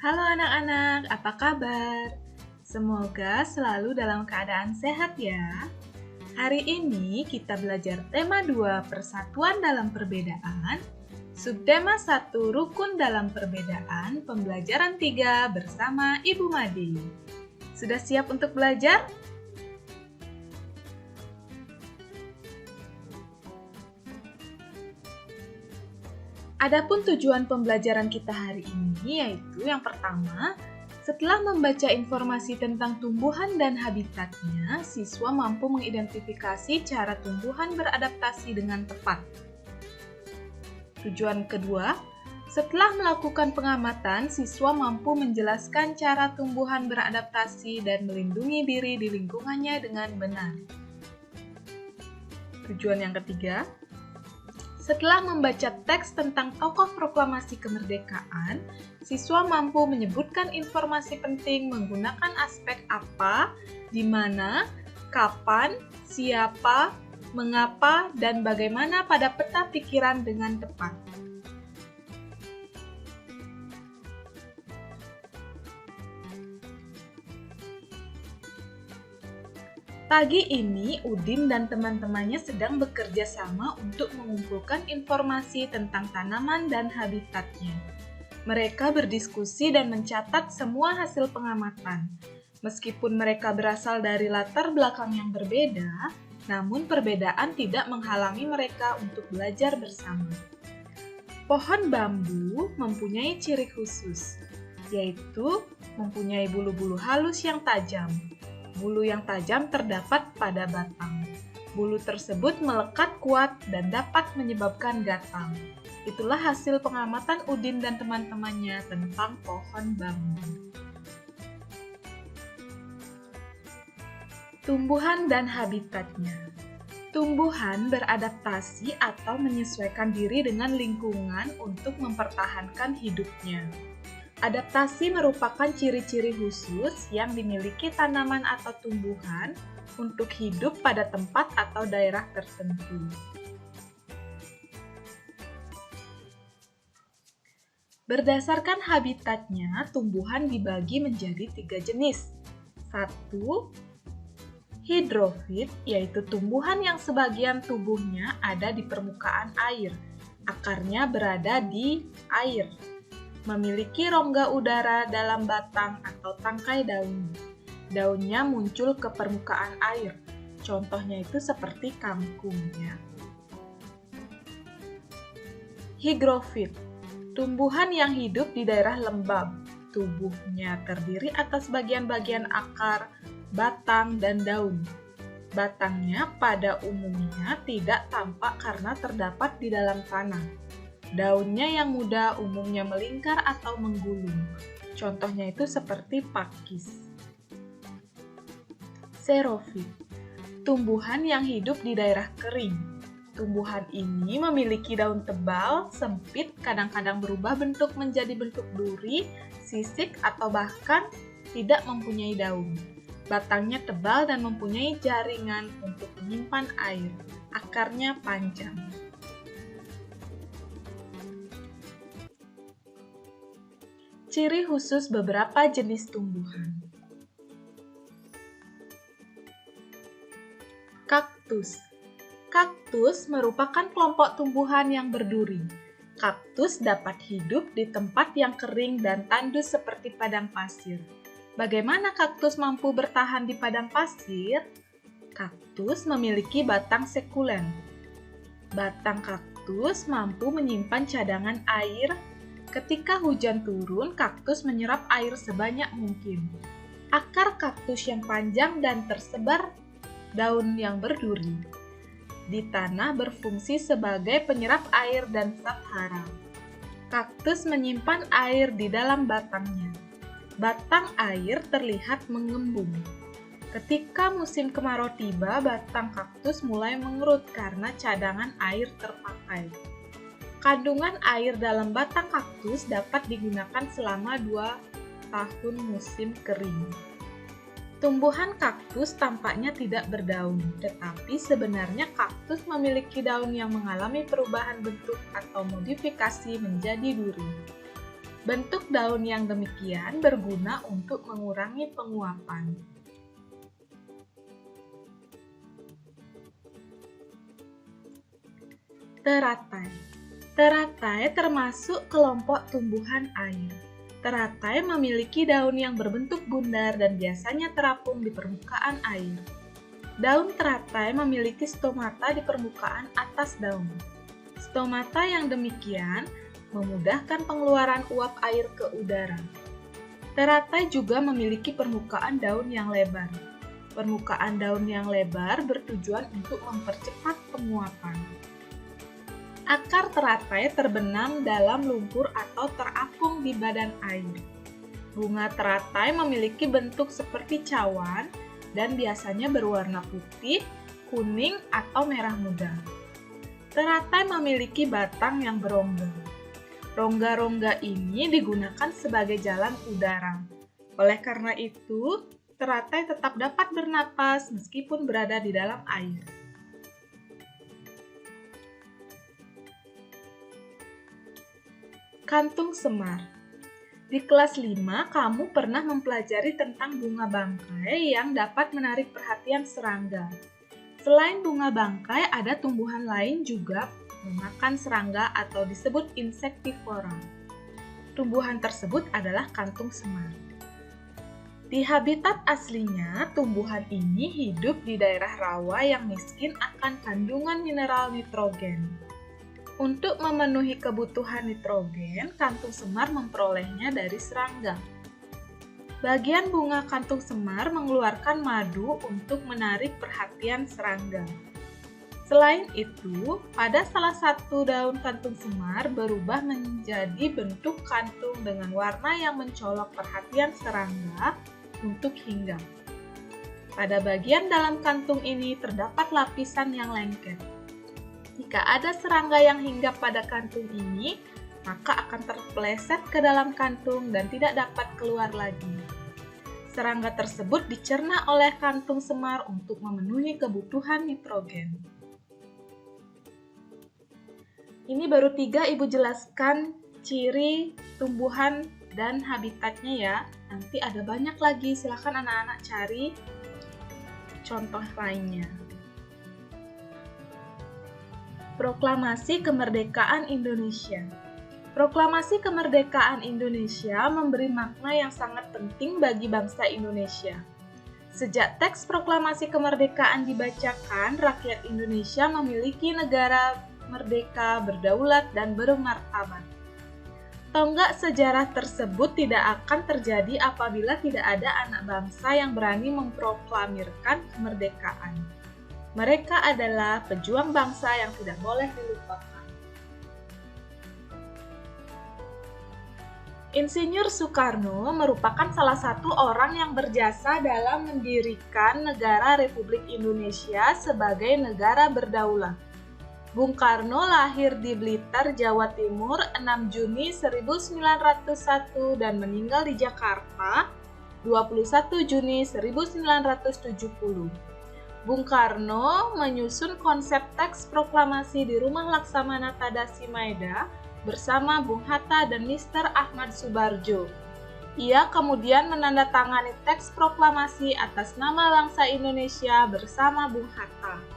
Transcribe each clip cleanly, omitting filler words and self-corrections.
Halo anak-anak, apa kabar? Semoga selalu dalam keadaan sehat ya. Hari ini kita belajar tema 2 Persatuan dalam Perbedaan, subtema 1 Rukun dalam Perbedaan, pembelajaran 3 bersama Ibu Made. Sudah siap untuk belajar? Adapun tujuan pembelajaran kita hari ini yaitu yang pertama, setelah membaca informasi tentang tumbuhan dan habitatnya, siswa mampu mengidentifikasi cara tumbuhan beradaptasi dengan tepat. Tujuan kedua, setelah melakukan pengamatan, siswa mampu menjelaskan cara tumbuhan beradaptasi dan melindungi diri di lingkungannya dengan benar. Tujuan yang ketiga, setelah membaca teks tentang tokoh proklamasi kemerdekaan, siswa mampu menyebutkan informasi penting menggunakan aspek apa, di mana, kapan, siapa, mengapa, dan bagaimana pada peta pikiran dengan tepat. Pagi ini, Udin dan teman-temannya sedang bekerja sama untuk mengumpulkan informasi tentang tanaman dan habitatnya. Mereka berdiskusi dan mencatat semua hasil pengamatan. Meskipun mereka berasal dari latar belakang yang berbeda, namun perbedaan tidak menghalangi mereka untuk belajar bersama. Pohon bambu mempunyai ciri khusus, yaitu mempunyai bulu-bulu halus yang tajam. Bulu yang tajam terdapat pada batang. Bulu tersebut melekat kuat dan dapat menyebabkan gatal. Itulah hasil pengamatan Udin dan teman-temannya tentang pohon bambu. Tumbuhan dan habitatnya. Tumbuhan beradaptasi atau menyesuaikan diri dengan lingkungan untuk mempertahankan hidupnya. Adaptasi merupakan ciri-ciri khusus yang dimiliki tanaman atau tumbuhan untuk hidup pada tempat atau daerah tertentu. Berdasarkan habitatnya, tumbuhan dibagi menjadi 3 jenis. 1. Hidrofit, yaitu tumbuhan yang sebagian tubuhnya ada di permukaan air, akarnya berada di air. Memiliki rongga udara dalam batang atau tangkai daun. Daunnya muncul ke permukaan air. Contohnya itu seperti kangkung ya. Higrofit, tumbuhan yang hidup di daerah lembab. Tubuhnya terdiri atas bagian-bagian akar, batang, dan daun. Batangnya pada umumnya tidak tampak karena terdapat di dalam tanah. Daunnya yang muda umumnya melingkar atau menggulung. Contohnya itu seperti pakis. Xerofit, tumbuhan yang hidup di daerah kering. Tumbuhan ini memiliki daun tebal, sempit, kadang-kadang berubah bentuk menjadi bentuk duri, sisik, atau bahkan tidak mempunyai daun. Batangnya tebal dan mempunyai jaringan untuk menyimpan air. Akarnya panjang. Ciri khusus beberapa jenis tumbuhan. Kaktus. Kaktus merupakan kelompok tumbuhan yang berduri. Kaktus dapat hidup di tempat yang kering dan tandus seperti padang pasir. Bagaimana kaktus mampu bertahan di padang pasir? Kaktus memiliki batang sekulen. Batang kaktus mampu menyimpan cadangan air. Ketika hujan turun, kaktus menyerap air sebanyak mungkin. Akar kaktus yang panjang dan tersebar daun yang berduri di tanah berfungsi sebagai penyerap air dan zat hara. Kaktus menyimpan air di dalam batangnya. Batang air terlihat mengembung. Ketika musim kemarau tiba, batang kaktus mulai mengerut karena cadangan air terpakai. Kandungan air dalam batang kaktus dapat digunakan selama 2 tahun musim kering. Tumbuhan kaktus tampaknya tidak berdaun, tetapi sebenarnya kaktus memiliki daun yang mengalami perubahan bentuk atau modifikasi menjadi duri. Bentuk daun yang demikian berguna untuk mengurangi penguapan. Teratai. Teratai termasuk kelompok tumbuhan air. Teratai memiliki daun yang berbentuk bundar dan biasanya terapung di permukaan air. Daun teratai memiliki stomata di permukaan atas daun. Stomata yang demikian memudahkan pengeluaran uap air ke udara. Teratai juga memiliki permukaan daun yang lebar. Permukaan daun yang lebar bertujuan untuk mempercepat penguapan. Akar teratai terbenam dalam lumpur atau terapung di badan air. Bunga teratai memiliki bentuk seperti cawan dan biasanya berwarna putih, kuning, atau merah muda. Teratai memiliki batang yang berongga. Rongga-rongga ini digunakan sebagai jalan udara. Oleh karena itu, teratai tetap dapat bernapas meskipun berada di dalam air. Kantung semar. Di kelas 5, kamu pernah mempelajari tentang bunga bangkai yang dapat menarik perhatian serangga. Selain bunga bangkai, ada tumbuhan lain juga memakan serangga atau disebut insektivora. Tumbuhan tersebut adalah kantung semar. Di habitat aslinya, tumbuhan ini hidup di daerah rawa yang miskin akan kandungan mineral nitrogen. Untuk memenuhi kebutuhan nitrogen, kantung semar memperolehnya dari serangga. Bagian bunga kantung semar mengeluarkan madu untuk menarik perhatian serangga. Selain itu, pada salah satu daun kantung semar berubah menjadi bentuk kantung dengan warna yang mencolok perhatian serangga untuk hinggap. Pada bagian dalam kantung ini terdapat lapisan yang lengket. Jika ada serangga yang hinggap pada kantung ini, maka akan terpeleset ke dalam kantung dan tidak dapat keluar lagi. Serangga tersebut dicerna oleh kantung semar untuk memenuhi kebutuhan nitrogen. Ini baru 3 Ibu jelaskan ciri tumbuhan dan habitatnya ya. Nanti ada banyak lagi, silakan anak-anak cari contoh lainnya. Proklamasi Kemerdekaan Indonesia. Proklamasi Kemerdekaan Indonesia memberi makna yang sangat penting bagi bangsa Indonesia. Sejak teks Proklamasi Kemerdekaan dibacakan, rakyat Indonesia memiliki negara merdeka, berdaulat, dan bermartabat. Tonggak sejarah tersebut tidak akan terjadi apabila tidak ada anak bangsa yang berani memproklamirkan kemerdekaan. Mereka adalah pejuang bangsa yang tidak boleh dilupakan. Insinyur Soekarno merupakan salah satu orang yang berjasa dalam mendirikan negara Republik Indonesia sebagai negara berdaulat. Bung Karno lahir di Blitar, Jawa Timur 6 Juni 1901 dan meninggal di Jakarta 21 Juni 1970. Bung Karno menyusun konsep teks proklamasi di Rumah Laksamana Tadasi Maeda bersama Bung Hatta dan Mr. Ahmad Subarjo. Ia kemudian menandatangani teks proklamasi atas nama bangsa Indonesia bersama Bung Hatta.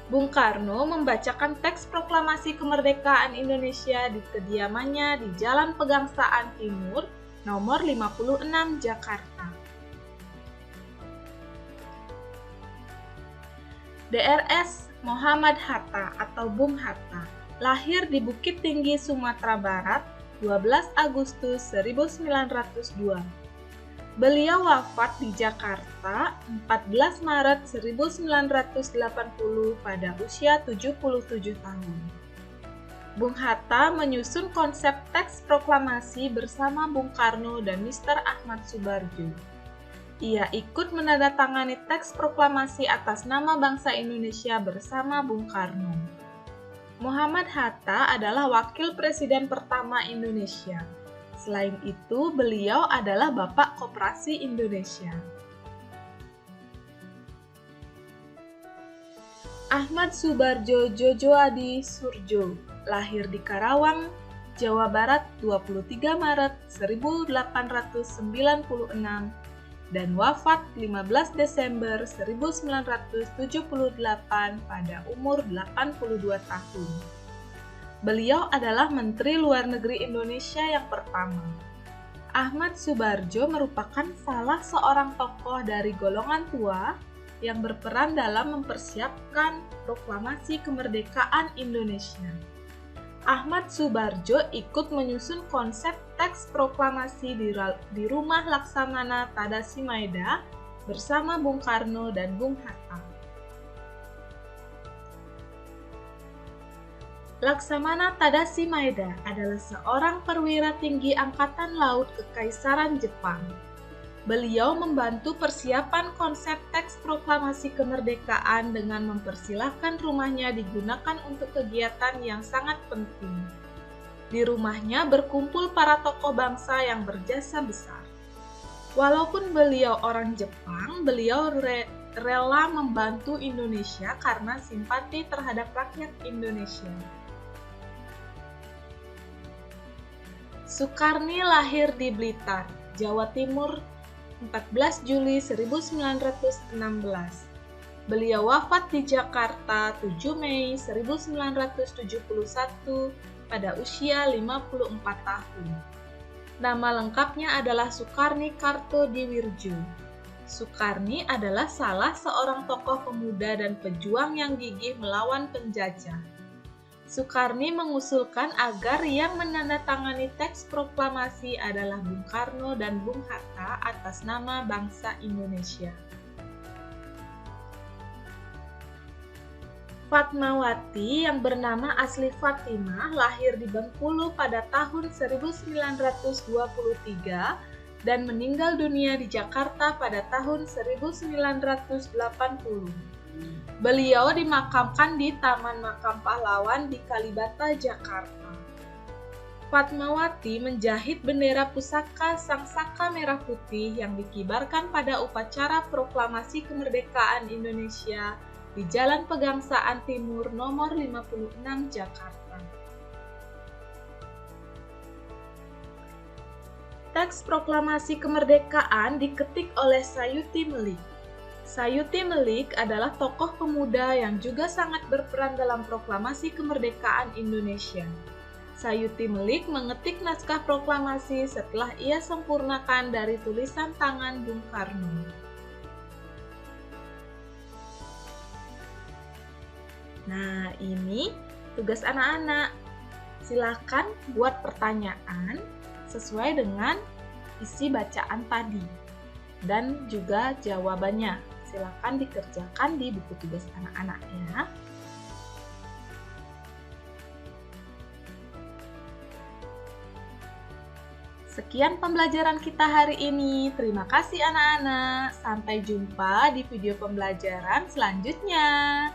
Bung Karno membacakan teks proklamasi kemerdekaan Indonesia di kediamannya di Jalan Pegangsaan Timur, nomor 56, Jakarta. Drs. Muhammad Hatta atau Bung Hatta lahir di Bukit Tinggi, Sumatera Barat, 12 Agustus 1902. Beliau wafat di Jakarta 14 Maret 1980 pada usia 77 tahun. Bung Hatta menyusun konsep teks proklamasi bersama Bung Karno dan Mr. Ahmad Subarjo. Ia ikut menandatangani teks proklamasi atas nama bangsa Indonesia bersama Bung Karno. Muhammad Hatta adalah wakil presiden pertama Indonesia. Selain itu, beliau adalah Bapak Koperasi Indonesia. Ahmad Subarjo Jojoadi Surjo lahir di Karawang Jawa Barat 23 Maret 1896, dan wafat 15 Desember 1978 pada umur 82 tahun. Beliau adalah Menteri Luar Negeri Indonesia yang pertama. Ahmad Subarjo merupakan salah seorang tokoh dari golongan tua yang berperan dalam mempersiapkan proklamasi kemerdekaan Indonesia. Ahmad Subarjo ikut menyusun konsep teks proklamasi di Rumah Laksamana Tadasimaeda bersama Bung Karno dan Bung Hatta. Laksamana Tadasimaeda adalah seorang perwira tinggi Angkatan Laut Kekaisaran Jepang. Beliau membantu persiapan konsep teks proklamasi kemerdekaan dengan mempersilahkan rumahnya digunakan untuk kegiatan yang sangat penting. Di rumahnya berkumpul para tokoh bangsa yang berjasa besar. Walaupun beliau orang Jepang, beliau rela membantu Indonesia karena simpati terhadap rakyat Indonesia. Sukarni lahir di Blitar, Jawa Timur, 14 Juli 1916. Beliau wafat di Jakarta 7 Mei 1971 pada usia 54 tahun. Nama lengkapnya adalah Sukarni Kartodiwirjo. Sukarni adalah salah seorang tokoh pemuda dan pejuang yang gigih melawan penjajah. Sukarni mengusulkan agar yang menandatangani teks proklamasi adalah Bung Karno dan Bung Hatta atas nama bangsa Indonesia. Fatmawati yang bernama asli Fatimah lahir di Bengkulu pada tahun 1923 dan meninggal dunia di Jakarta pada tahun 1980. Beliau dimakamkan di Taman Makam Pahlawan di Kalibata, Jakarta. Fatmawati menjahit bendera pusaka Sang Saka Merah Putih yang dikibarkan pada upacara proklamasi kemerdekaan Indonesia di Jalan Pegangsaan Timur nomor 56 Jakarta. Teks proklamasi kemerdekaan diketik oleh Sayuti Melik. Sayuti Melik adalah tokoh pemuda yang juga sangat berperan dalam proklamasi kemerdekaan Indonesia. Sayuti Melik mengetik naskah proklamasi setelah ia sempurnakan dari tulisan tangan Bung Karno. Nah, ini tugas anak-anak. Silakan buat pertanyaan sesuai dengan isi bacaan tadi dan juga jawabannya. Silakan dikerjakan di buku tugas anak-anak ya. Sekian pembelajaran kita hari ini. Terima kasih anak-anak. Sampai jumpa di video pembelajaran selanjutnya.